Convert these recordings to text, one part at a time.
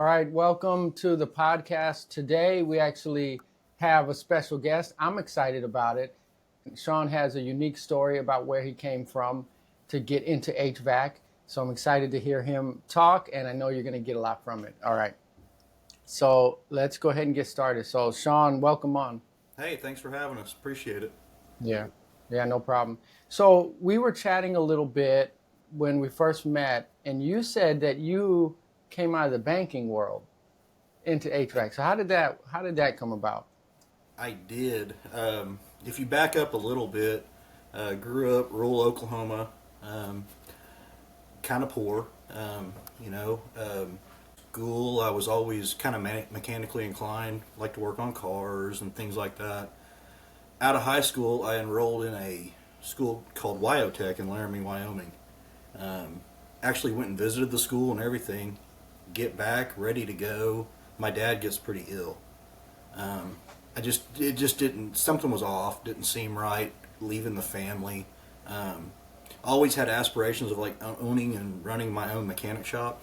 All right, welcome to the podcast. Today, we actually have a special guest. I'm excited about it. Sean has a unique story about where he came from to get into HVAC. So I'm excited to hear him talk, and I know you're going to get a lot from it. All right, so let's go ahead and get started. So, Sean, welcome on. Hey, thanks for having us. Appreciate it. Yeah, yeah, no problem. So, we were chatting a little bit when we first met, and you said that you came out of the banking world into HVAC. So how did that come about? I did. If you back up a little bit, grew up rural Oklahoma, um, kind of poor. School, I was always kind of mechanically inclined, like to work on cars and things like that. Out of high school, I enrolled in a school called Wyotech in Laramie, Wyoming. Um, Actually went and visited the school and everything. Get back, ready to go. My dad gets pretty ill. Um, it just didn't, something was off, didn't seem right, leaving the family. Um, Always had aspirations of like owning and running my own mechanic shop.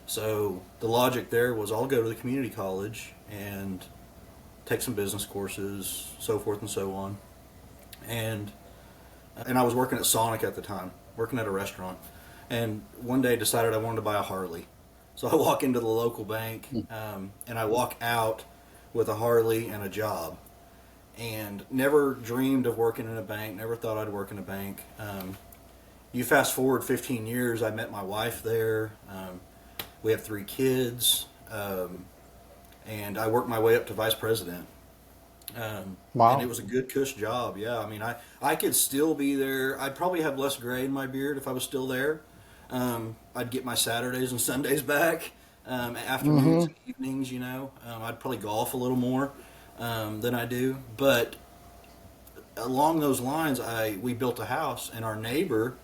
So the logic there was I'll go to the community college and take some business courses, so forth and so on. And and I was working at Sonic at the time, working at a restaurant. And one day decided I wanted to buy a Harley. So I walk into the local bank, and I walk out with a Harley and a job. And never dreamed of working in a bank, never thought I'd work in a bank. You fast forward 15 years, I met my wife there. We have 3 kids, and I worked my way up to vice president. And it Wow. was a good cush job. Yeah, I mean, I could still be there. I'd probably have less gray in my beard if I was still there. I'd get my Saturdays and Sundays back, afternoons Mm-hmm. and evenings. I'd probably golf a little more than I do. But along those lines, I we built a house, and our neighbor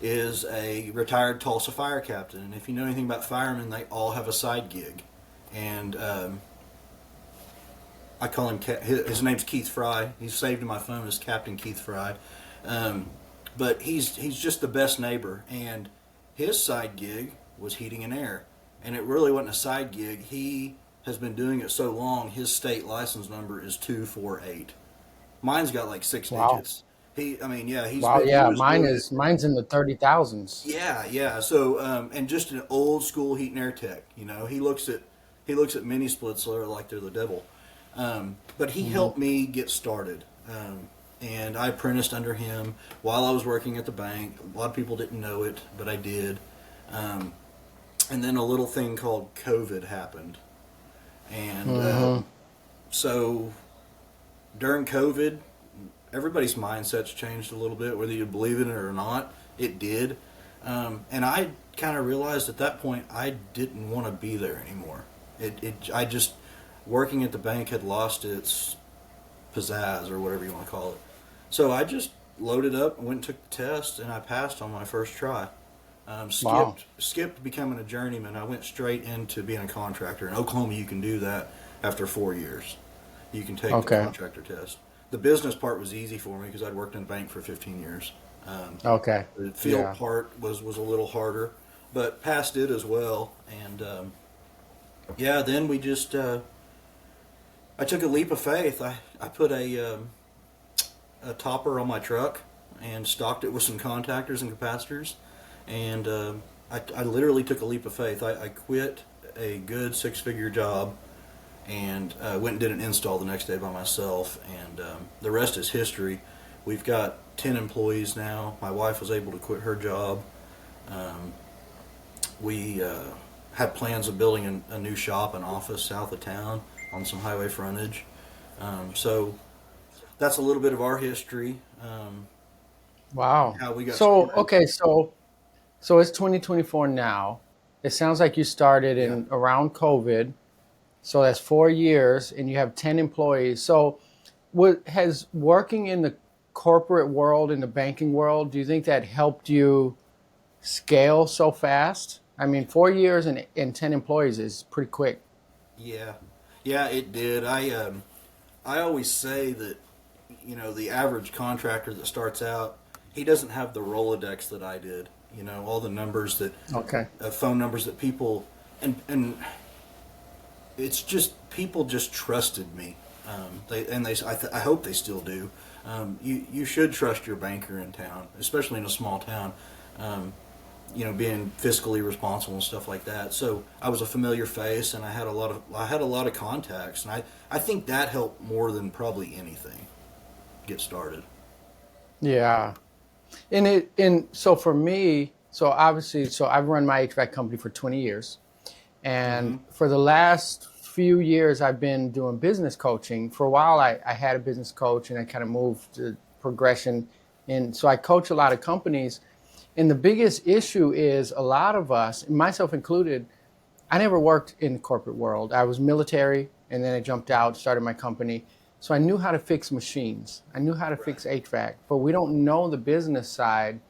is a retired Tulsa fire captain. And if you know anything about firemen, they all have a side gig, and I call him. His name's Keith Fry. He's saved in my phone as Captain Keith Fry. Um, but he's just the best neighbor, and his side gig was heating and air, and it really wasn't a side gig. He has been doing it so long. His state license number is 248. Mine's got like six Wow. digits. I mean, yeah, Wow. he Yeah. was Mine doing it. is mine's in the 30,000s. Yeah, yeah. So, and just an old school heat and air tech. He looks at mini splits like they're the devil. But he Mm-hmm. helped me get started. And I apprenticed under him while I was working at the bank. A lot of people didn't know it, but I did. Um, and then a little thing called COVID happened. And Mm-hmm. so during COVID, everybody's mindsets changed a little bit, whether you believe in it or not. It did. And I kind of realized at that point I didn't want to be there anymore. I just, working at the bank had lost its pizzazz or whatever you want to call it. So I just loaded up and went and took the test, and I passed on my first try. Wow. Skipped becoming a journeyman. I went straight into being a contractor. In Oklahoma, you can do that after 4 years. You can take the Okay. contractor test. The business part was easy for me because I'd worked in a bank for 15 years. Okay. The field Yeah. part was a little harder, but passed it as well. And yeah, then we just I took a leap of faith. I put a topper on my truck and stocked it with some contactors and capacitors, and I literally took a leap of faith. I quit a good six-figure job and went and did an install the next day by myself, and the rest is history. We've got 10 employees now. My wife was able to quit her job. Um, we had plans of building a new shop, an office south of town on some highway frontage. So that's a little bit of our history, Wow. how we got So started. okay. So it's 2024 now. It sounds like you started Yeah. in around COVID. So that's 4 years, and you have 10 employees. So, what has working in the corporate world, in the banking world, do you think that helped you scale so fast? I mean, 4 years and 10 employees is pretty quick. Yeah, yeah, it did. I always say that the average contractor that starts out, he doesn't have the Rolodex that I did. All the numbers that Okay. phone numbers that people and it's just people just trusted me. I hope they still do. You should trust your banker in town, especially in a small town. Um, being fiscally responsible and stuff like that. So I was a familiar face, and I had a lot of contacts, and I think that helped more than probably anything get started. Yeah. And so for me, so obviously, so I've run my HVAC company for 20 years. Hmm. And for the last few years, I've been doing business coaching. For a while, I had a business coach and I kind of moved to progression. And so I coach a lot of companies. And the biggest issue is a lot of us, myself included, I never worked in the corporate world. I was military and then I jumped out, started my company. So I knew how to fix machines. I knew how to Right. fix HVAC, but we don't know the business side.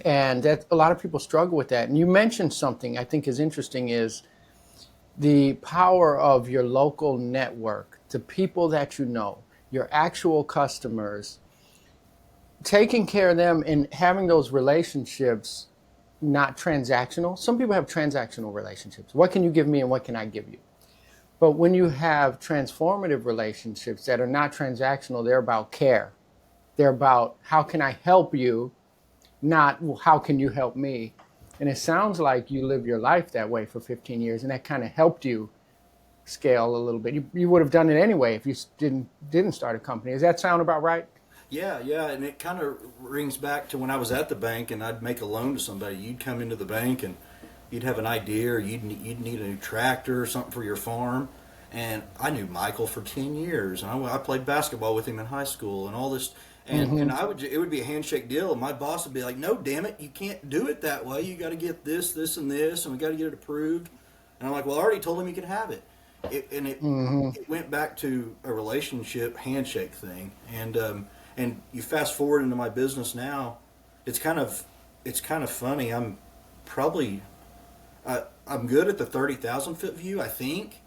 And that a lot of people struggle with that. And you mentioned something I think is interesting is the power of your local network, the people that you know, your actual customers, taking care of them and having those relationships not transactional. Some people have transactional relationships. What can you give me and what can I give you? But when you have transformative relationships that are not transactional, they're about care. They're about how can I help you, not well, how can you help me? And it sounds like you live your life that way for 15 years, and that kind of helped you scale a little bit. You would have done it anyway if you didn't start a company. Does that sound about right? Yeah, yeah, and it kind of rings back to when I was at the bank and I'd make a loan to somebody. You'd come into the bank and you'd have an idea, or you'd need a new tractor or something for your farm. And I knew Michael for 10 years, and I played basketball with him in high school, and all this. And Hmm. I would it would be a handshake deal, and my boss would be like, "No, damn it, you can't do it that way. You got to get this, this, and this, and we got to get it approved." And I'm like, "Well, I already told him you can have it." Hmm. It went back to a relationship handshake thing, and you fast forward into my business now, it's kind of it's kind of funny. Probably I'm good at the 30,000 foot view, I think,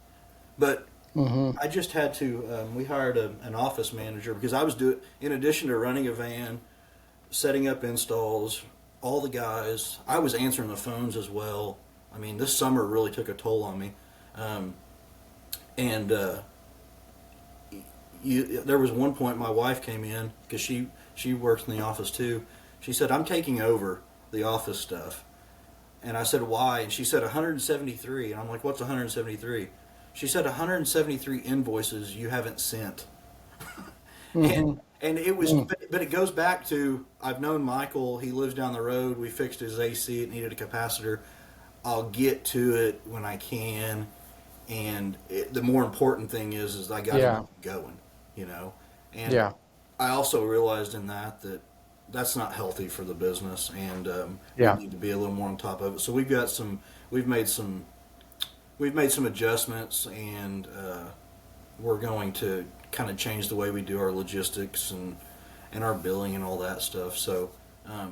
but Hmm. I just had to. We hired an office manager because I was doing, in addition to running a van, setting up installs, all the guys. I was answering the phones as well. I mean, this summer really took a toll on me, um, and there was one point my wife came in because she works in the office too. She said, "I'm taking over the office stuff," and I said, "Why?" And she said, "173," and I'm like, "What's 173?" She said, "173 invoices you haven't sent." and Hmm. and it was, but it goes back to, I've known Michael. He lives down the road. We fixed his AC. It needed a capacitor. I'll get to it when I can. And the more important thing is I got to Yeah. get going, you know. And Yeah. I also realized in that that's not healthy for the business, and we Yeah. need to be a little more on top of it. So we've made some we've made some adjustments, and we're going to kind of change the way we do our logistics and our billing and all that stuff. So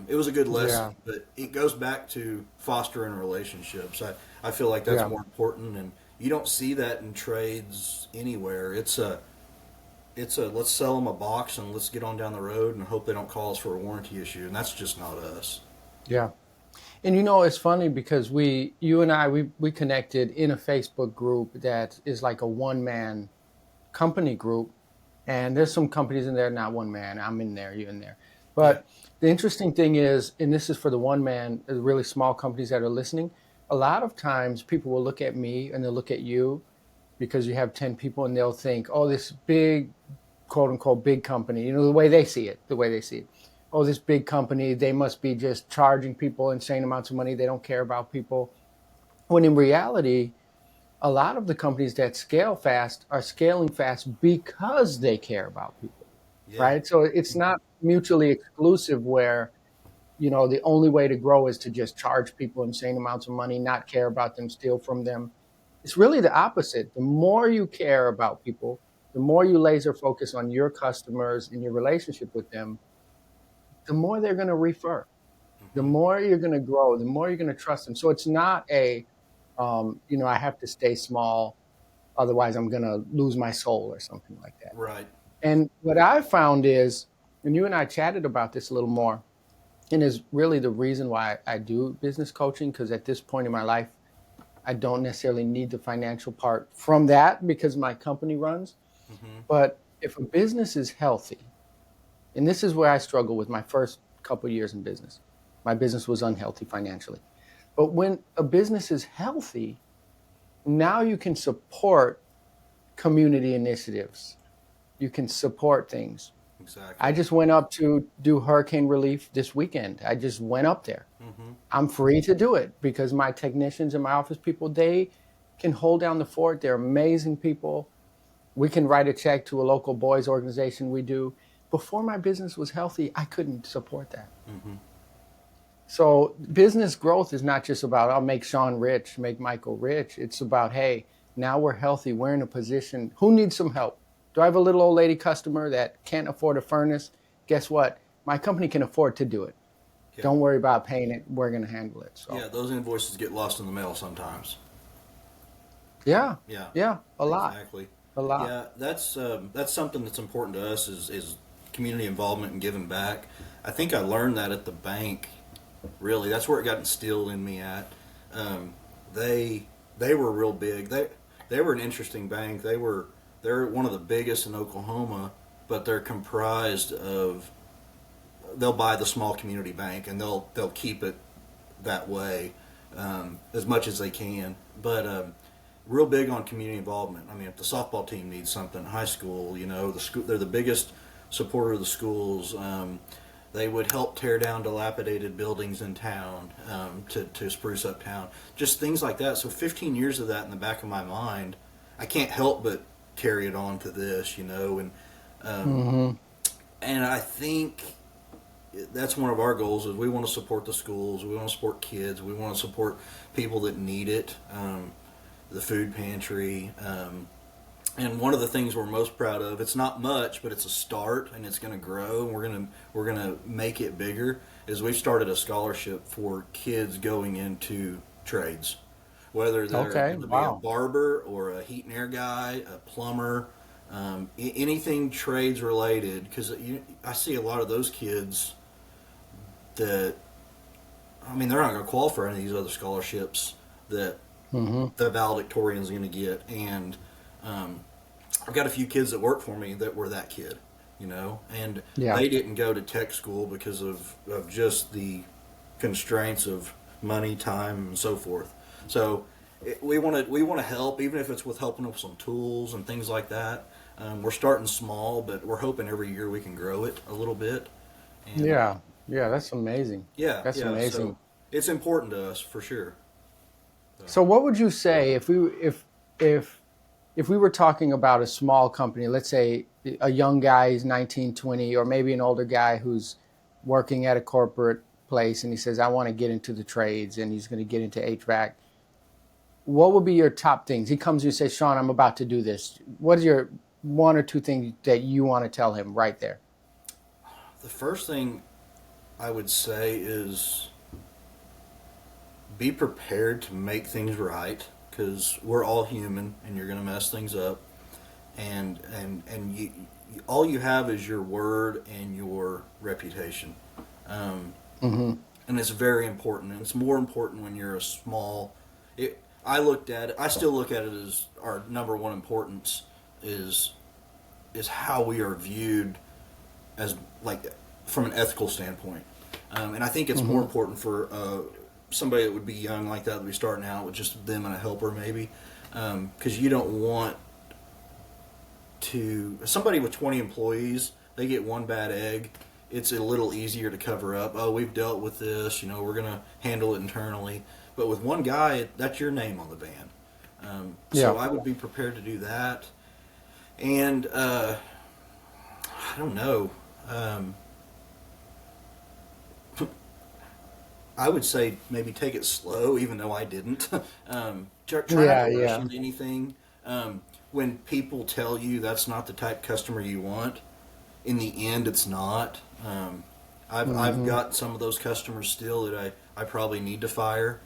it was a good lesson, Yeah. but it goes back to fostering relationships. I feel like that's Yeah. more important, and you don't see that in trades anywhere. It's a let's sell them a box and let's get on down the road and hope they don't call us for a warranty issue, and that's just not us. Yeah. And it's funny because you and I, we connected in a Facebook group that is like a one man company group. And there's some companies in there, not one man. I'm in there, you're in there. Yeah. But the interesting thing is, and this is for the one man, the really small companies that are listening, a lot of times people will look at me and they'll look at you because you have 10 people and they'll think, oh, this big, quote unquote, big company, the way they see it, the way they see it. Oh, this big company, they must be just charging people insane amounts of money. They don't care about people. When in reality, a lot of the companies that scale fast are scaling fast because they care about people, Yeah. right? So it's not mutually exclusive where, the only way to grow is to just charge people insane amounts of money, not care about them, steal from them. It's really the opposite. The more you care about people, the more you laser focus on your customers and your relationship with them, the more they're going to refer, the Hmm. more you're going to grow, the more you're going to trust them. So it's not I have to stay small, otherwise I'm going to lose my soul or something like that. Right. And what I found is, and you and I chatted about this a little more, and is really the reason why I do business coaching, because at this point in my life, I don't necessarily need the financial part from that because my company runs. Mm-hmm. But if a business is healthy, and this is where I struggle with my first couple of years in business, my business was unhealthy financially. But when a business is healthy, now you can support community initiatives. You can support things. I Exactly. just went up to do hurricane relief this weekend. I just went up there. Mm-hmm. I'm free to do it because my technicians and my office people, they can hold down the fort. They're amazing people. We can write a check to a local boys organization we do. Before my business was healthy, I couldn't support that. Mm-hmm. So business growth is not just about, I'll make Sean rich, make Michael rich. It's about, hey, now we're healthy. We're in a position. Who needs some help? Do I have a little old lady customer that can't afford a furnace? Guess what? My company can afford to do it. Yeah. Don't worry about paying it. We're going to handle it. So Yeah, those invoices get lost in the mail sometimes. yeah, Yeah, yeah, a lot, exactly. a lot. Yeah, that's something that's important to us is community involvement and giving back. I think I learned that at the bank. Really, that's where it got instilled in me at. Um, they were real big. They were an interesting bank. They're one of the biggest in Oklahoma, but they're comprised of, they'll buy the small community bank and they'll keep it that way as much as they can. But real big on community involvement. I mean, if the softball team needs something, high school, the school, they're the biggest supporter of the schools. They would help tear down dilapidated buildings in town to spruce up town. Just things like that. So 15 years of that in the back of my mind, I can't help but carry it on to this, and Mm-hmm. and I think that's one of our goals is we want to support the schools, we want to support kids, we want to support people that need it, the food pantry, and one of the things we're most proud of, it's not much, but it's a start and it's going to grow and we're going to make it bigger, is we've started a scholarship for kids going into trades, whether they're Okay, going to be a wow. barber or a heat and air guy, a plumber, anything trades related, because I see a lot of those kids that, I mean, they're not going to qualify for any of these other scholarships that Mm-hmm. the valedictorian is going to get. And I've got a few kids that work for me that were that kid, and Yeah. they didn't go to tech school because of just the constraints of money, time, and so forth. So we want to help, even if it's with helping with some tools and things like that. We're starting small, but we're hoping every year we can grow it a little bit. And Yeah. Yeah. That's amazing. yeah, That's yeah. amazing. So it's important to us for sure. So what would you say if we were talking about a small company, let's say a young guy is 19, 20, or maybe an older guy who's working at a corporate place and he says, I want to get into the trades and he's going to get into HVAC. What would be your top things? He comes to you and says, Sean, I'm about to do this. What is your one or two things that you want to tell him right there? The first thing I would say is be prepared to make things right, because we're all human and you're going to mess things up, and all you have is your word and your reputation, Mm-hmm. and it's very important, and it's more important when you're a small. I still look at it as our number one importance is how we are viewed as, like, from an ethical standpoint, and I think it's more Mm-hmm. important for somebody that would be young like that, be starting out with just them and a helper maybe, because you don't want to, somebody with 20 employees, they get one bad egg, it's a little easier to cover up. Oh, we've dealt with this, we're going to handle it internally. But with one guy, that's your name on the van. So Yeah. I would be prepared to do that. And I don't know. I would say maybe take it slow, even though I didn't. Try not Yeah. to rush Yeah. into anything. When people tell you that's not the type of customer you want, in the end, it's not. I've Mm-hmm. got some of those customers still that I probably need to fire,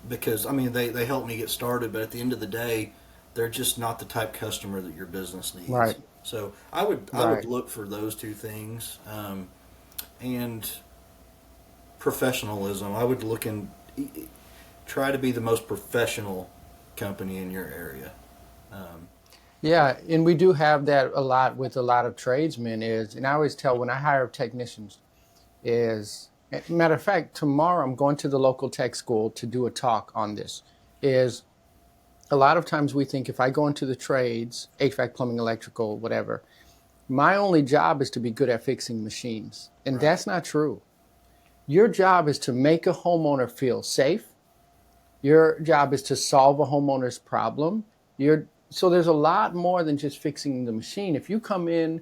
because I mean they help me get started, but at the end of the day, they're just not the type of customer that your business needs. Right. So I would Right. look for those two things, and professionalism. I would look in. try to be the most professional company in your area. Um, Yeah, and we do have that a lot with a lot of tradesmen is, and I always tell when I hire technicians is, matter of fact, tomorrow I'm going to the local tech school to do a talk on this, is a lot of times we think if I go into the trades, HVAC, plumbing, electrical, whatever, my only job is to be good at fixing machines. And right. that's not true. Your job is to make a homeowner feel safe. Your job is to solve a homeowner's problem. So there's a lot more than just fixing the machine. If you come in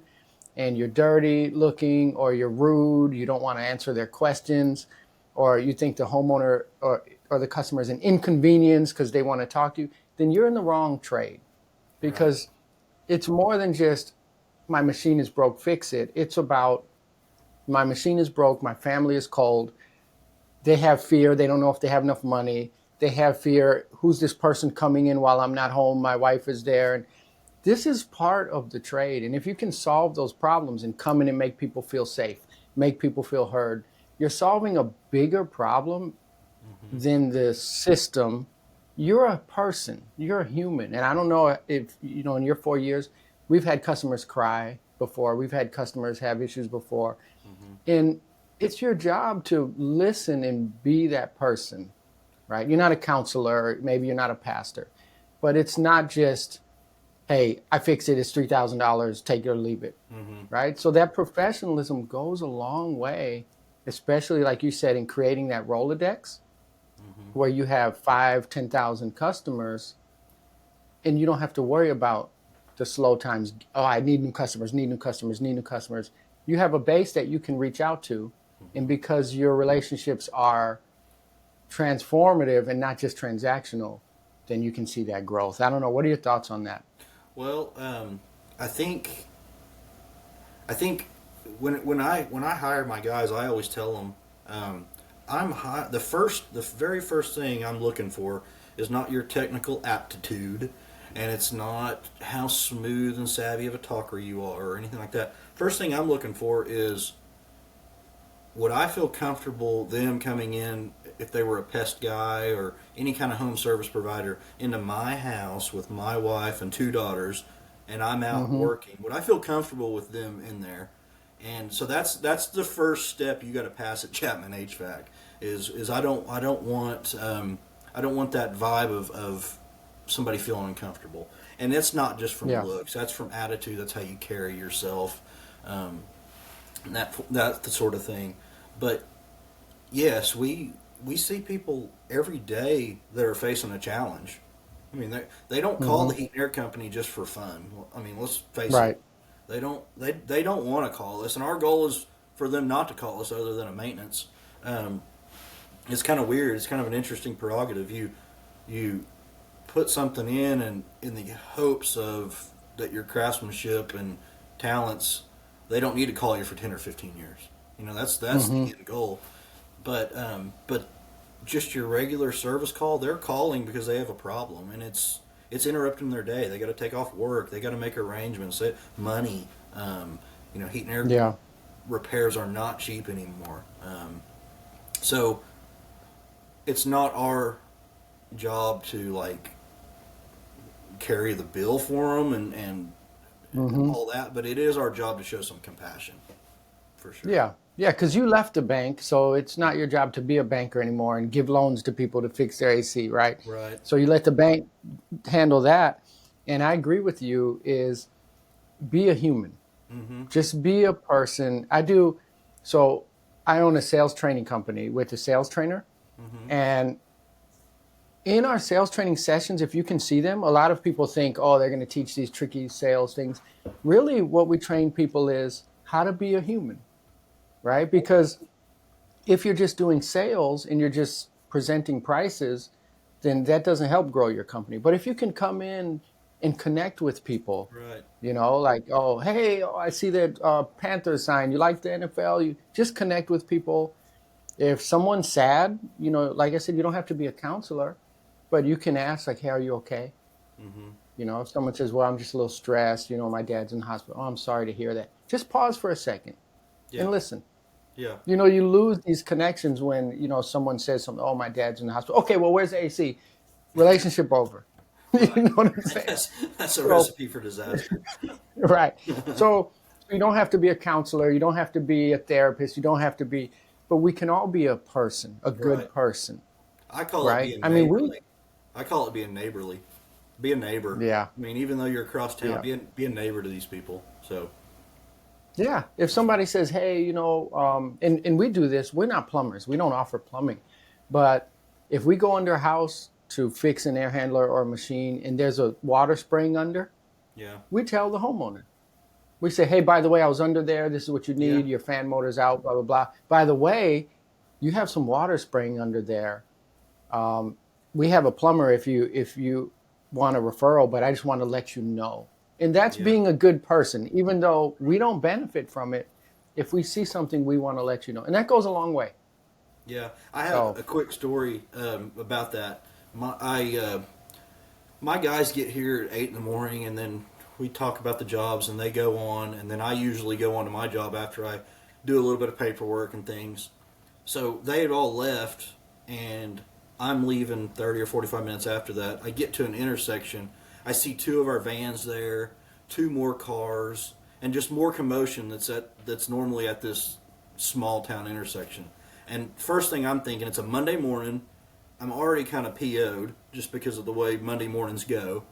and you're dirty looking or you're rude, you don't want to answer their questions, or you think the homeowner or the customer is an inconvenience because they want to talk to you, then you're in the wrong trade, Right. because it's more than just my machine is broke, fix it. It's about my machine is broke, my family is cold, they have fear, they don't know if they have enough money, they have fear, who's this person coming in while I'm not home, my wife is there. And this is part of the trade. And if you can solve those problems and come in and make people feel safe, make people feel heard, you're solving a bigger problem Hmm. than the system. You're a person, you're a human. And I don't know if, in your 4 years, we've had customers cry before, we've had customers have issues before. Hmm. And it's your job to listen and be that person, right? You're not a counselor, maybe you're not a pastor, but it's not just, hey, I fix it, it's $3,000, take it or leave it, Hmm. right? So that professionalism goes a long way, especially like you said, in creating that Rolodex Hmm. where you have 5, 10,000 customers and you don't have to worry about the slow times. Oh, I need new customers, need new customers, need new customers. You have a base that you can reach out to. And Hmm. because your relationships are transformative and not just transactional, then you can see that growth. I don't know. What are your thoughts on that? Well, I think I think when I hire my guys, I always tell them, the very first thing I'm looking for is not your technical aptitude, and it's not how smooth and savvy of a talker you are or anything like that. First thing I'm looking for is, would I feel comfortable them coming in if they were a pest guy or any kind of home service provider into my house with my wife and two daughters, and I'm out Mm-hmm. working? Would I feel comfortable with them in there? And so that's the first step you got to pass at Chapman HVAC. Is I don't want that vibe of somebody feeling uncomfortable. And it's not just from Yeah. looks. That's from attitude. That's how you carry yourself. Um, and that's the sort of thing. But yes, we see people every day that are facing a challenge. I mean, they don't call Mm-hmm. the heat and air company just for fun. I mean, let's face it. Right. They don't want to call us, and our goal is for them not to call us, other than a maintenance. Um, it's kind of weird. It's kind of an interesting prerogative. You put something in, and in the hopes of that your craftsmanship and talents, they don't need to call you for 10 or 15 years. That's the Mm-hmm. end goal. But just your regular service call, they're calling because they have a problem, and it's interrupting their day. They got to take off work. They got to make arrangements. Money. Heat and air Yeah. repairs are not cheap anymore. So it's not our job to like carry the bill for them and Mm-hmm. all that, but it is our job to show some compassion for sure. Yeah. Yeah. Because you left the bank, so it's not your job to be a banker anymore and give loans to people to fix their AC, right? Right. So you let the bank handle that. And I agree with you. Is be a human. Mm-hmm. Just be a person. I do. So I own a sales training company with a sales trainer. Mm-hmm. And in our sales training sessions, if you can see them, a lot of people think, oh, they're going to teach these tricky sales things. Really, what we train people is how to be a human, right? Because if you're just doing sales and you're just presenting prices, then that doesn't help grow your company. But if you can come in and connect with people, Right. like, oh, hey, oh, I see that Panthers sign. You like the NFL? You just connect with people. If someone's sad, like I said, you don't have to be a counselor, but you can ask, like, hey, are you okay? Mm-hmm. If someone says, well, I'm just a little stressed, my dad's in the hospital. Oh, I'm sorry to hear that. Just pause for a second Yeah. and listen. Yeah. You know, you lose these connections when, someone says something, oh, my dad's in the hospital. Okay, well, where's the AC? Relationship over. You Right. know what I'm saying? That's a So, recipe for disaster. right. So you don't have to be a counselor. You don't have to be a therapist. You don't have to be, but we can all be a person, a good Right. person, I call it right? being I mean, we, neighborly. I call it being neighborly. Be a neighbor. yeah, I mean, even though you're across town, yeah. be a neighbor to these people. So, Yeah. If somebody says, hey, and we do this, we're not plumbers. We don't offer plumbing. But if we go under a house to fix an air handler or a machine and there's a water spraying under, yeah. we tell the homeowner. We say, hey, by the way, I was under there. This is what you Yeah. need. Your fan motor's out, blah, blah, blah. By the way, you have some water spraying under there. Um, we have a plumber if you want a referral, but I just want to let you know. And that's Yeah. being a good person, even though we don't benefit from it. If we see something, we want to let you know. And that goes a long way. Yeah. I have So, a quick story about that. My guys get here at 8 in the morning, and then we talk about the jobs, and they go on, and then I usually go on to my job after I do a little bit of paperwork and things. So they had all left, and I'm leaving 30 or 45 minutes after that. I get to an intersection. I see two of our vans there, two more cars, and just more commotion that's normally at this small town intersection. And first thing I'm thinking, it's a Monday morning. I'm already kind of PO'd just because of the way Monday mornings go.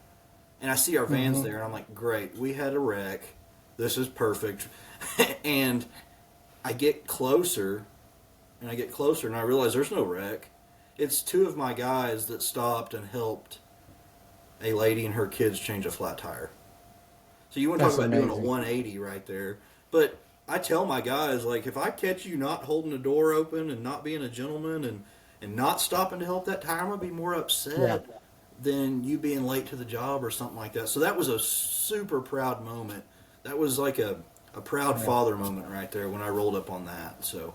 And I see our vans mhm. there, and I'm like, great, we had a wreck. This is perfect. And I get closer, and I realize there's no wreck. It's two of my guys that stopped and helped a lady and her kids change a flat tire. So you want to talk That's about doing a amazing. 180 right there. But I tell my guys, like, if I catch you not holding the door open and not being a gentleman and not stopping to help that tire, I'm going to be more Yeah. upset than you being late to the job or something like that. So that was a super proud moment. That was like a proud Yeah. father moment right there when I rolled up on that. So,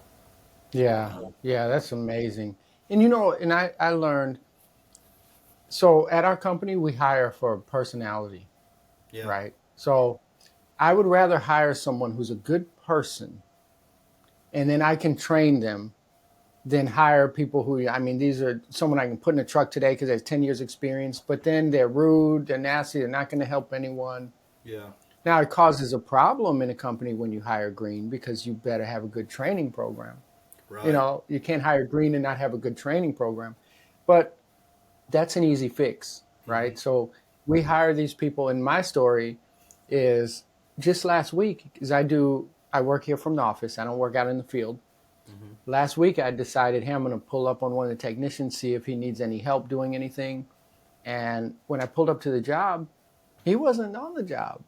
Yeah. um, Yeah. That's amazing. And and I learned, so at our company, we hire for personality, yeah, right? So I would rather hire someone who's a good person and then I can train them than hire people who, I mean, these are someone I can put in a truck today because they have 10 years experience, but then they're rude, they're nasty, they're not going to help anyone. yeah, Now it causes a problem in a company when you hire green because you better have a good training program. right. You can't hire green and not have a good training program. But that's an easy fix, Hmm. right? So we hire these people. And my story is just last week, because I work here from the office. I don't work out in the field. Hmm. Last week, I decided, hey, I'm going to pull up on one of the technicians, see if he needs any help doing anything. And when I pulled up to the job, he wasn't on the job.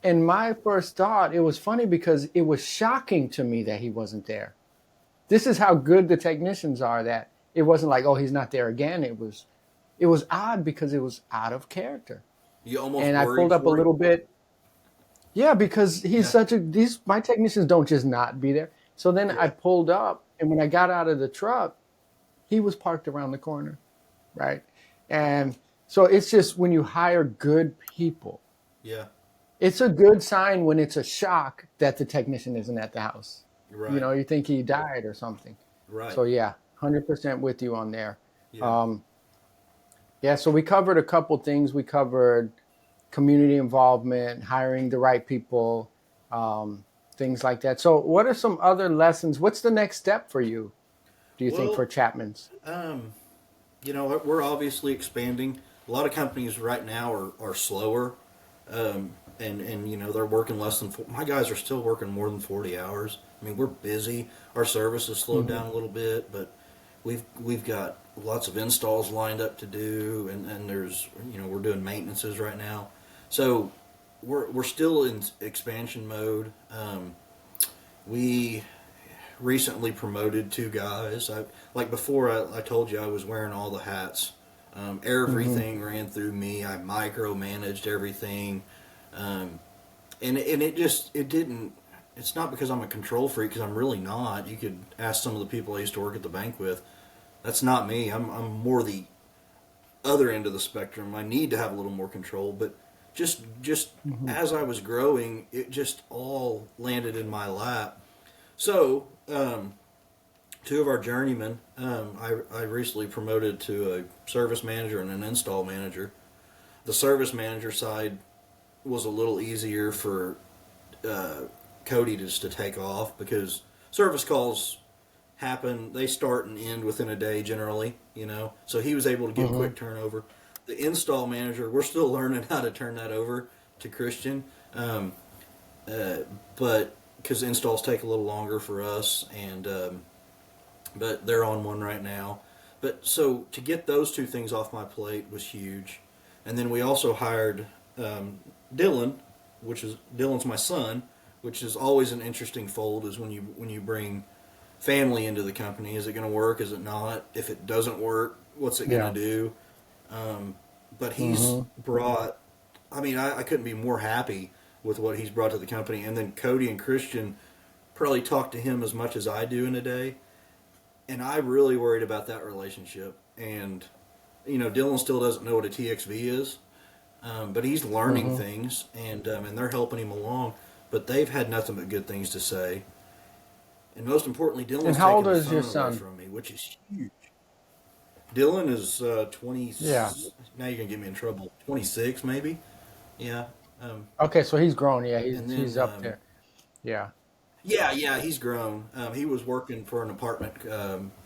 And my first thought, it was funny because it was shocking to me that he wasn't there. This is how good the technicians are, that it wasn't like, oh, he's not there again. It was odd because it was out of character. You almost And I worried pulled up a for him. little bit. Yeah, because he's Yeah, such a these my technicians don't just not be there. So then I yeah, pulled up, and when I got out of the truck, he was parked around the corner, right? And so it's just when you hire good people, yeah. it's a good sign when it's a shock that the technician isn't at the house. Right, You think he died or something. right. So yeah, 100% with you on there. Yeah. Um, yeah, so we covered a couple things. We covered community involvement, hiring the right people, um, things like that. So, what are some other lessons? What's the next step for you, do you think, for Well, Chapman's? um, we're obviously expanding. A lot of companies right now are slower, and they're working less than my guys are still working more than 40 hours. I mean, we're busy. Our service has slowed Hmm. down a little bit, but we've got lots of installs lined up to do, and there's we're doing maintenances right now, so we're still in expansion mode. We recently promoted two guys. Like before, I told you I was wearing all the hats. Hmm. Everything ran through me. I micromanaged everything, um, and it didn't. It's not because I'm a control freak, because I'm really not. You could ask some of the people I used to work at the bank with. That's not me. I'm more the other end of the spectrum. I need to have a little more control, but just Hmm. as I was growing, it just all landed in my lap. So two of our journeymen, I recently promoted to a service manager and an install manager. The service manager side was a little easier for Cody just to take off because service calls happen. They start and end within a day generally, So he was able to get quick turnover. The install manager, we're still learning how to turn that over to Christian, but because installs take a little longer for us, and but they're on one right now. But so to get those two things off my plate was huge, and then we also hired Dylan, Dylan's my son, which is always an interesting fold. Is when you bring family into the company. Is it going to work? Is it not? If it doesn't work, what's it going to do? But he's brought. I mean, I couldn't be more happy with what he's brought to the company. And then Cody and Christian probably talk to him as much as I do in a day. And I really worried about that relationship. And, Dylan still doesn't know what a TXV is, but he's learning things, and they're helping him along. But they've had nothing but good things to say. And most importantly, Dylan's how old taking is the your phone son? away from me, which is huge. Dylan is 20. Yeah. Now you're gonna get me in trouble. 26, maybe. Yeah. Okay, so he's grown. Yeah, And then, he's up there. Yeah. Yeah, he's grown. He was working for an apartment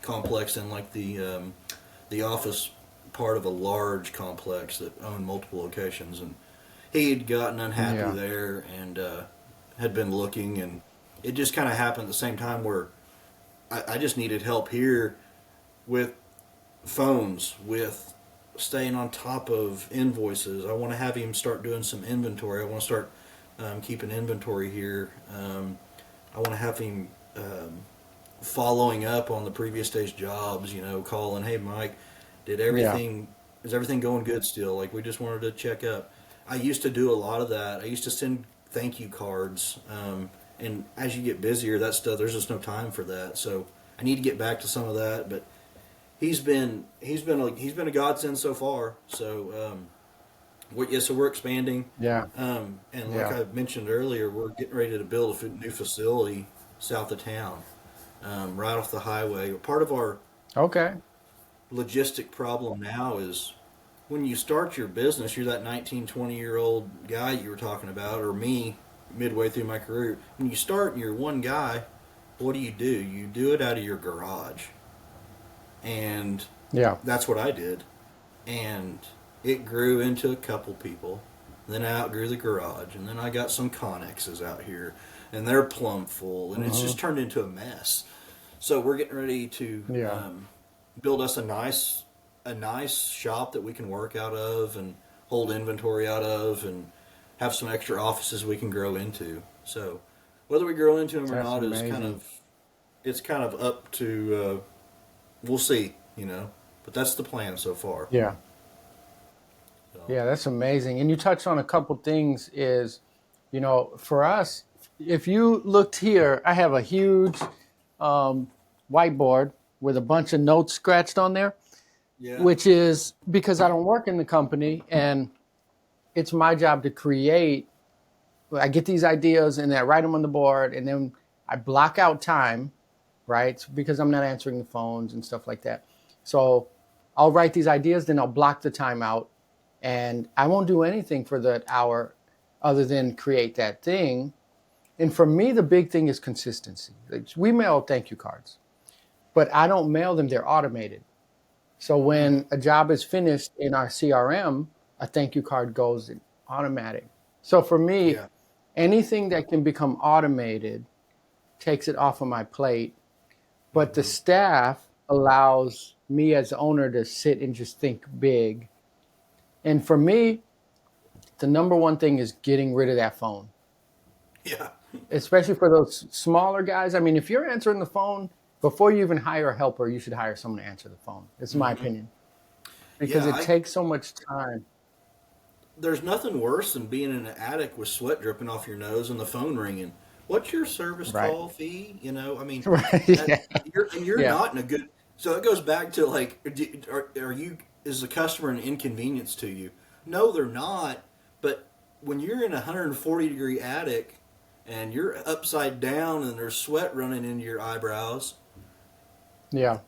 complex in like the office part of a large complex that owned multiple locations, and he'd gotten unhappy there and had been looking, and it just kind of happened at the same time where I just needed help here with phones, with staying on top of invoices. I want to have him start doing some inventory. I want to start keeping inventory here. I want to have him following up on the previous day's jobs, calling, hey, Mike, is everything going good still? Like, we just wanted to check up. I used to do a lot of that. I used to send thank you cards. And as you get busier, that stuff, there's just no time for that. So I need to get back to some of that, but he's been a godsend so far. So so we're expanding. Yeah. And like I mentioned earlier, we're getting ready to build a new facility south of town, right off the highway. Part of our logistic problem now is when you start your business, you're that 19, 20-year-old guy you were talking about, or me, midway through my career. When you start and you're one guy, what do? You do it out of your garage. And that's what I did. And it grew into a couple people. Then I outgrew the garage. And then I got some Connexes out here. And they're plumb full. And it's just turned into a mess. So we're getting ready to build us a nice shop that we can work out of and hold inventory out of and have some extra offices we can grow into. So whether we grow into them or not is kind of up to, we'll see, but that's the plan so far. Yeah. So. Yeah, that's amazing. And you touched on a couple things is, for us, if you looked here, I have a huge whiteboard with a bunch of notes scratched on there, which is because I don't work in the company and it's my job to create. I get these ideas and I write them on the board, and then I block out time, right? Because I'm not answering the phones and stuff like that. So I'll write these ideas, then I'll block the time out, and I won't do anything for that hour other than create that thing. And for me, the big thing is consistency. Like, we mail thank you cards, but I don't mail them. They're automated. So when a job is finished in our CRM, a thank you card goes in automatic. So for me, anything that can become automated takes it off of my plate. But the staff allows me as the owner to sit and just think big. And for me, the number one thing is getting rid of that phone. Yeah. Especially for those smaller guys. I mean, if you're answering the phone, before you even hire a helper, you should hire someone to answer the phone. It's my opinion. Because it takes so much time. There's nothing worse than being in an attic with sweat dripping off your nose and the phone ringing. What's your service call fee? I mean, you're not in a good. So it goes back to like, is the customer an inconvenience to you? No, they're not. But when you're in a 140-degree attic and you're upside down and there's sweat running into your eyebrows. Yeah.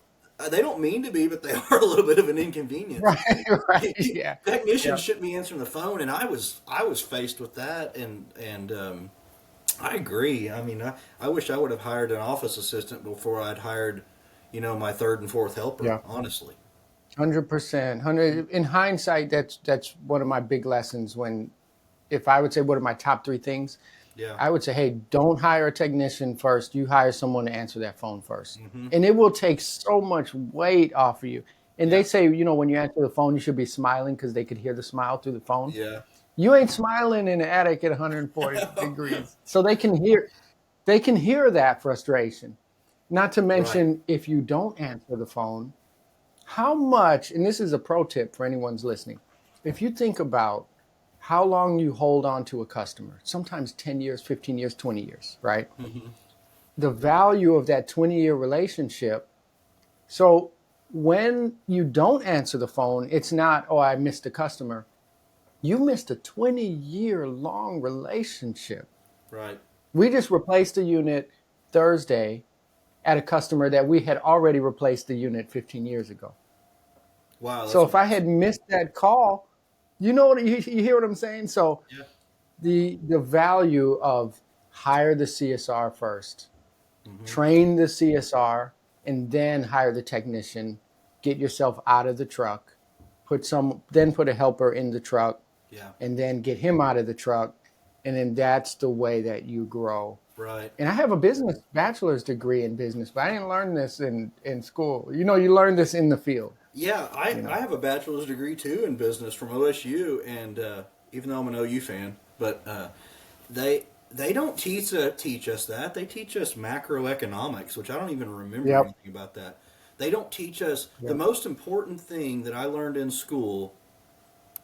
They don't mean to be, but they are a little bit of an inconvenience. Right. Right. Yeah. Technicians Yeah. shouldn't be answering the phone, and I was faced with that, and I agree. I mean, I wish I would have hired an office assistant before I'd hired, my third and fourth helper. Yeah. Honestly. 100%. 100. In hindsight, that's one of my big lessons. If I would say what are my top three things, Yeah. I would say, hey, don't hire a technician first. You hire someone to answer that phone first. Mm-hmm. And it will take so much weight off of you. And Yeah. they say, when you answer the phone, you should be smiling because they could hear the smile through the phone. Yeah. You ain't smiling in the attic at 140 degrees. So they can hear that frustration. Not to mention, if you don't answer the phone, how much, and this is a pro tip for anyone's listening, if you think about how long you hold on to a customer, sometimes 10 years, 15 years, 20 years, right? Mm-hmm. The value of that 20-year relationship. So when you don't answer the phone, it's not, oh, I missed a customer. You missed a 20-year long relationship. Right. We just replaced a unit Thursday at a customer that we had already replaced the unit 15 years ago. Wow. So if I had missed that call, you hear what I'm saying? So Yeah. the value of hire the CSR first, Mm-hmm. train the CSR, and then hire the technician, get yourself out of the truck, then put a helper in the truck, Yeah. and then get him out of the truck. And then that's the way that you grow. Right. And I have a bachelor's degree in business, but I didn't learn this in school. You learn this in the field. Yeah, I have a bachelor's degree too in business from OSU, and even though I'm an OU fan, but they don't teach us that. They teach us macroeconomics, which I don't even remember Yep. anything about that. They don't teach us the Yep. most important thing that I learned in school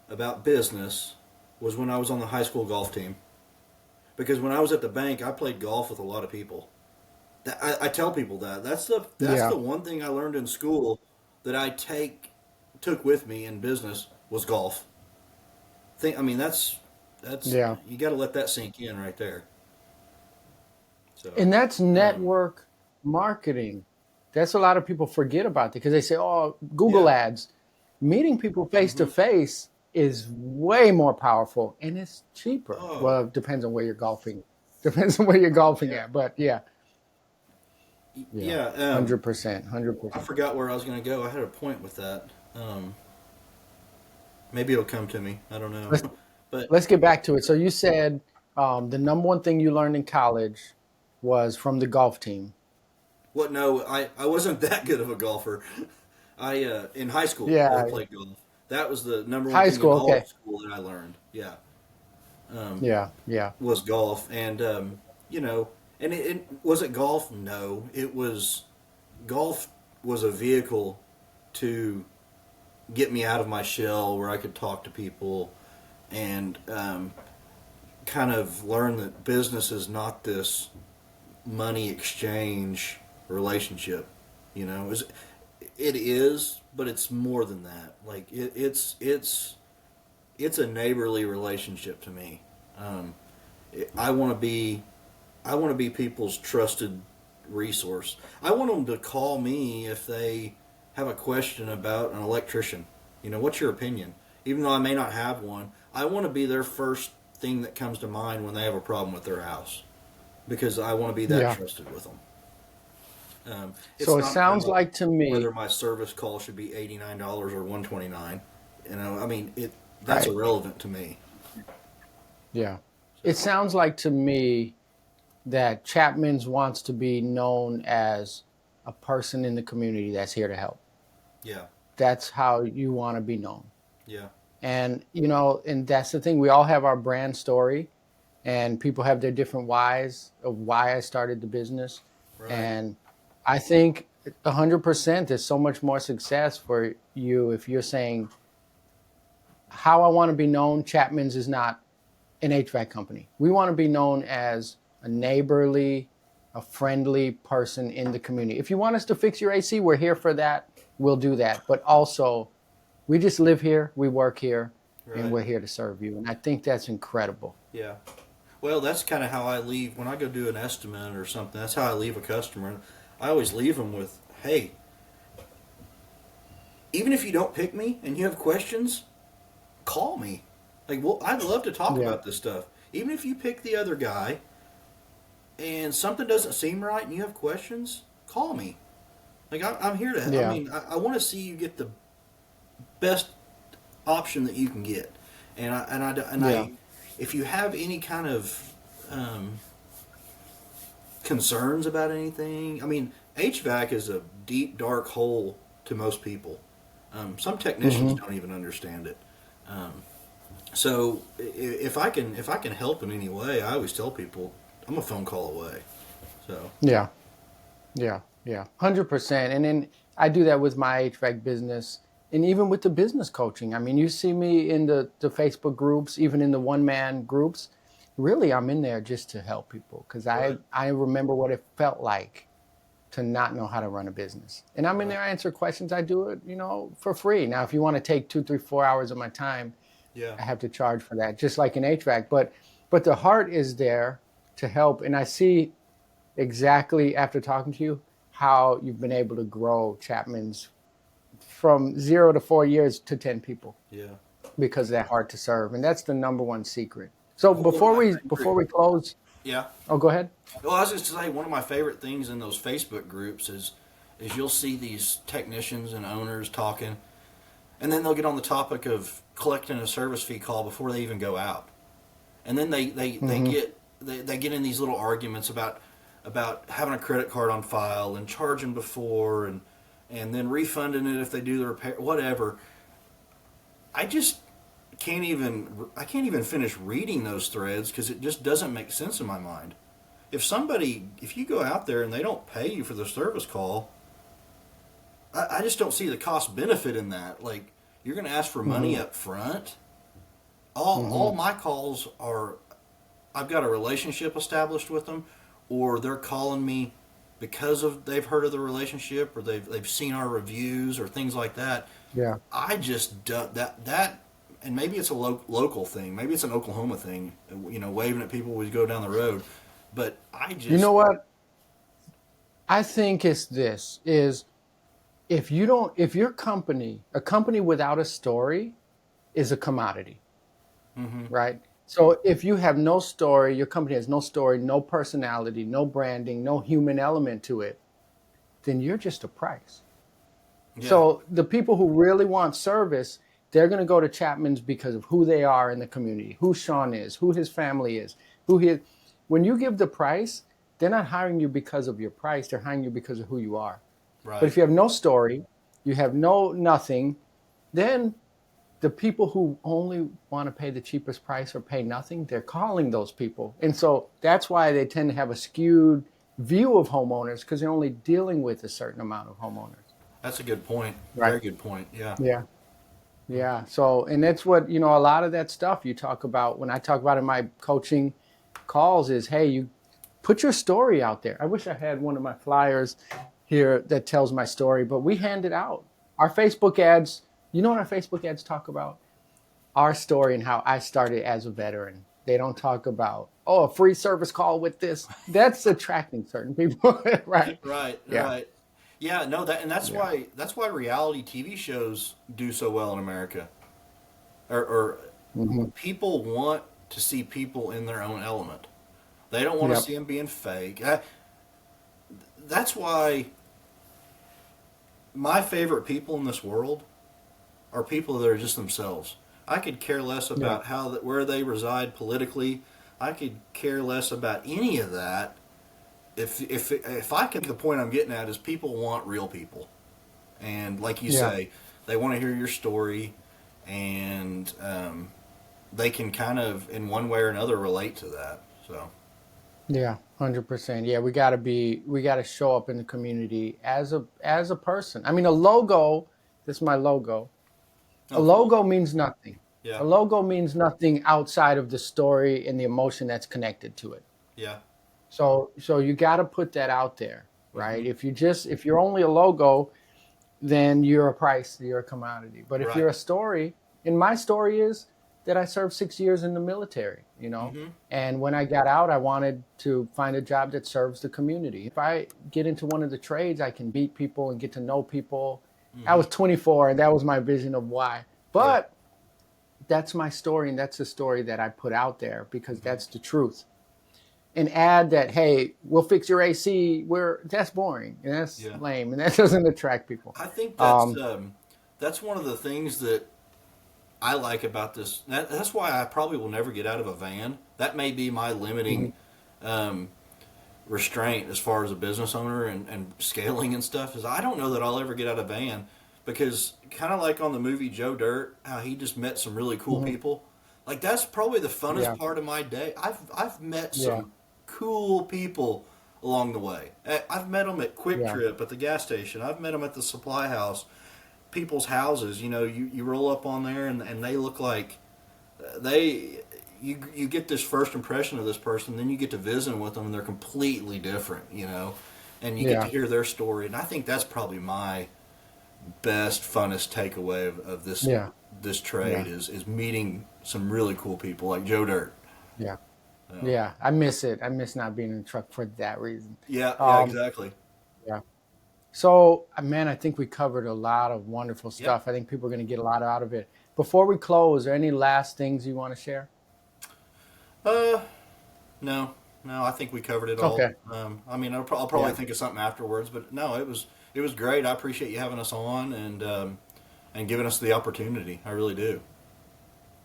about business was when I was on the high school golf team. Because when I was at the bank, I played golf with a lot of people. I tell people that's Yeah. the one thing I learned in school that I took with me in business was golf. That's Yeah. you got to let that sink in right there. So And that's network marketing. That's a lot of people forget about because they say, oh, Google Yeah. ads. Meeting people face to Mhm. face is way more powerful and it's cheaper. Oh. Well, it depends on where you're golfing. Depends on where you're golfing Yeah. at. But yeah. Yeah, 100%. I 100%. forgot where I was going to go. I had a point with that. Maybe it'll come to me. I don't know. But Let's get back to it. So you said the number one thing you learned in college was from the golf team. what? No, I wasn't that good of a golfer. In high school Yeah. I played golf. That was the number one High thing school, in all okay. of school that I learned. Yeah. Yeah. Yeah. Was golf, and and it wasn't golf. No, golf was a vehicle to get me out of my shell, where I could talk to people, and kind of learn that business is not this money exchange relationship. It is, but it's more than that. Like it's a neighborly relationship to me. I want to be people's trusted resource. I want them to call me if they have a question about an electrician. What's your opinion? Even though I may not have one, I want to be their first thing that comes to mind when they have a problem with their house, because I want to be that Yeah. trusted with them. So it not sounds about like to me, whether my service call should be $89 or $129. That's Right. irrelevant to me. yeah, it sounds like to me that Chapman's wants to be known as a person in the community that's here to help. Yeah, That's how you want to be known. yeah, And, and that's the thing. We all have our brand story and people have their different whys of why I started the business. right. And I think 100% there's so much more success for you if you're saying, how I want to be known, Chapman's is not an HVAC company. We want to be known as a neighborly, a friendly person in the community. If you want us to fix your AC, we're here for that. We'll do that. But also, we just live here, we work here, Right. and we're here to serve you. And I think that's incredible. Yeah. Well, that's kind of how I leave when I go do an estimate or something. That's how I leave a customer. I always leave them with, "Hey, even if you don't pick me and you have questions, call me. Like, well, I'd love to talk Yeah. about this stuff. Even if you pick the other guy and something doesn't seem right and you have questions, call me. Like, I'm here to. I Yeah. mean, I want to see you get the best option that you can get. Yeah. If you have any kind of concerns about anything, I mean, HVAC is a deep, dark hole to most people. Some technicians Hmm. don't even understand it. Um, so if I can help in any way, I always tell people I'm a phone call away. So Yeah. Yeah. Yeah. 100%. And then I do that with my HVAC business and even with the business coaching. I mean, you see me in the Facebook groups, even in the one man groups. Really, I'm in there just to help people because right, I remember what it felt like to not know how to run a business. And I'm in right, there, I answer questions. I do it, for free. Now, if you want to take 2, 3, 4 hours of my time, yeah, I have to charge for that, just like in HVAC. But the heart is there to help. And I see exactly after talking to you how you've been able to grow Chapman's from 0 to 4 years to 10 people yeah. because of that heart to serve. And that's the number one secret. So One of before my we favorite, before we close, yeah. oh, go ahead. Well, I was just to say one of my favorite things in those Facebook groups is you'll see these technicians and owners talking, and then they'll get on the topic of collecting a service fee call before they even go out, and then Hmm. they get in these little arguments about having a credit card on file and charging before and then refunding it if they do the repair, whatever. I just I can't even finish reading those threads because it just doesn't make sense in my mind. If you go out there and they don't pay you for the service call, I just don't see the cost benefit in that. Like, you're going to ask for Hmm. money up front. Hmm. All my calls are, I've got a relationship established with them, or they're calling me because of they've heard of the relationship, or they've seen our reviews or things like that. Yeah. I just that, and maybe it's a local thing. Maybe it's an Oklahoma thing. Waving at people as we go down the road. But I You know just what? I think it's this is if your company, a company without a story is a commodity, hmm right? So if you have no story, your company has no story, no personality, no branding, no human element to it, then you're just a price. yeah, So the people who really want service, they're going to go to Chapman's because of who they are in the community, who Sean is, who his family is, who he. When you give the price, they're not hiring you because of your price. They're hiring you because of who you are. But right. if you have no story, you have no nothing, then the people who only want to pay the cheapest price or pay nothing, they're calling those people. And so that's why they tend to have a skewed view of homeowners because they're only dealing with a certain amount of homeowners. That's a good point. Right. Very good point. Yeah. Yeah. Yeah. So, and that's what, a lot of that stuff you talk about when I talk about in my coaching calls is, hey, you put your story out there. I wish I had one of my flyers here that tells my story, but we hand it out. Our Facebook ads, you know what our Facebook ads talk about? Our story and how I started as a veteran. They don't talk about, oh, a free service call with this. That's attracting certain people, right? Right. Yeah. Right. Yeah. No. And Yeah. that's why reality TV shows do so well in America. Or Hmm. people want to see people in their own element. They don't want to Yep. see them being fake. That's why my favorite people in this world are people that are just themselves. I could care less Yeah. about where they reside politically. I could care less about any of that. If I can, the point I'm getting at is people want real people, and like you Yeah. say, they want to hear your story, and they can kind of in one way or another relate to that. So Yeah, 100%. Yeah, we got to show up in the community as a person. I mean, a logo, this is my logo. A oh cool, logo means nothing. yeah, A logo means nothing outside of the story and the emotion that's connected to it. yeah, So you got to put that out there, hmm right? If you're only a logo, then you're a price, you're a commodity. But if right, you're a story, and my story is that I served 6 years in the military, Mm-hmm. and when I got out, I wanted to find a job that serves the community. If I get into one of the trades, I can meet people and get to know people. I Mm-hmm. was 24, and that was my vision of why. Yeah. But that's my story, and that's the story that I put out there because Mm-hmm. that's the truth. And add that, hey, we'll fix your AC. That's boring and that's Yeah. lame and that doesn't attract people. I think Um, that's one of the things that I like about this. That's why I probably will never get out of a van. That may be my limiting mhm, um, restraint as far as a business owner and scaling and stuff. Is I don't know that I'll ever get out of a van because kind of like on the movie Joe Dirt, how he just met some really cool mhm, people. Like that's probably the funnest yeah, part of my day. I've met yeah, some cool people along the way. I've met them at Quick yeah, Trip at the gas station. I've met them at the supply house, people's houses. You know, you roll up on there and they look like they. You get this first impression of this person, then you get to visit with them, and they're completely different. You know, and you get to yeah, hear their story. And I think that's probably my best, funnest takeaway of yeah, this yeah, trade is meeting some really cool people like Joe Dirt. yeah, So, yeah. I miss it. I miss not being in the truck for that reason. yeah, yeah, Um, exactly. yeah. So, man, I think we covered a lot of wonderful Yep. stuff. I think people are going to get a lot out of it. Before we close, are there any last things you want to share? Uh, no, no, I think we covered it all. Okay. I mean, I'll probably Yeah. think of something afterwards, but no, it was great. I appreciate you having us on and giving us the opportunity. I really do.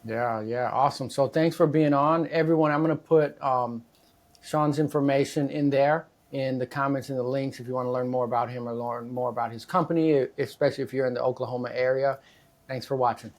Yeah. Yeah. Awesome. So, thanks for being on, everyone. I'm going to put Sean's information in there in the comments and the links if you want to learn more about him or learn more about his company, especially if you're in the Oklahoma area. Thanks for watching.